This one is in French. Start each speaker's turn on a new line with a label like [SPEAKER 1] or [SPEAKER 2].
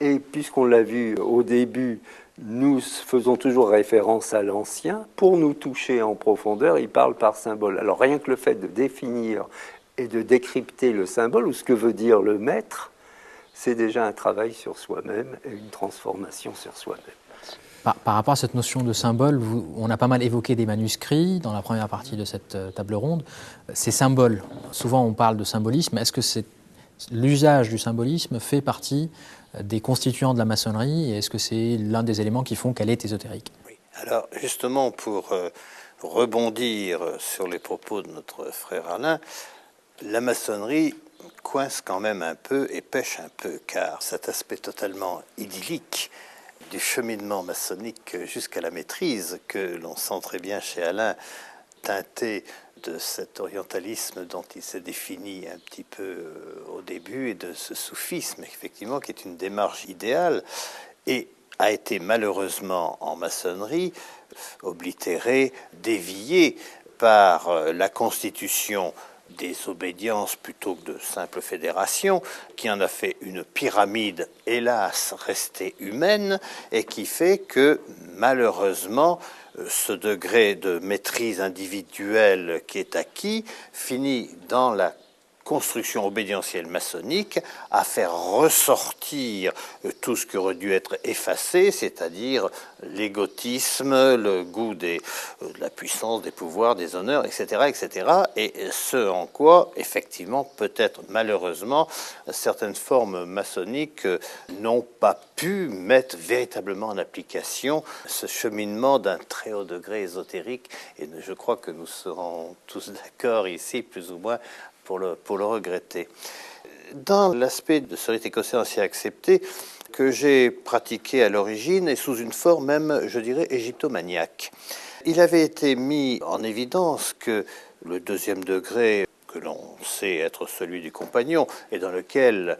[SPEAKER 1] Et puisqu'on l'a vu au début, nous faisons toujours référence à l'ancien. Pour nous toucher en profondeur, il parle par symbole. Alors rien que le fait de définir et de décrypter le symbole, ou ce que veut dire le maître, c'est déjà un travail sur soi-même et une transformation sur soi-même.
[SPEAKER 2] Par rapport à cette notion de symbole, on a pas mal évoqué des manuscrits dans la première partie de cette table ronde. Ces symboles, souvent on parle de symbolisme, est-ce que l'usage du symbolisme fait partie des constituants de la maçonnerie et est-ce que c'est l'un des éléments qui font qu'elle est ésotérique?
[SPEAKER 3] Oui. Alors justement, pour rebondir sur les propos de notre frère Alain, la maçonnerie coince quand même un peu et pêche un peu, car cet aspect totalement idyllique du cheminement maçonnique jusqu'à la maîtrise, que l'on sent très bien chez Alain, teinté de cet orientalisme dont il s'est défini un petit peu au début, et de ce soufisme, effectivement, qui est une démarche idéale, et a été malheureusement en maçonnerie oblitéré, dévié par la constitution des obédiences plutôt que de simples fédérations, qui en a fait une pyramide, hélas, restée humaine, et qui fait que, malheureusement, ce degré de maîtrise individuelle qui est acquis finit dans la construction obédientielle maçonnique à faire ressortir tout ce qui aurait dû être effacé, c'est-à-dire l'égotisme, le goût de la puissance, des pouvoirs, des honneurs, etc., etc., et ce en quoi, effectivement, peut-être malheureusement, certaines formes maçonniques n'ont pas pu mettre véritablement en application ce cheminement d'un très haut degré ésotérique, et je crois que nous serons tous d'accord ici, plus ou moins, pour le regretter. Dans l'aspect de ce rite écossais ancien accepté, que j'ai pratiqué à l'origine et sous une forme même, je dirais, égyptomaniaque, il avait été mis en évidence que le deuxième degré, que l'on sait être celui du compagnon, et dans lequel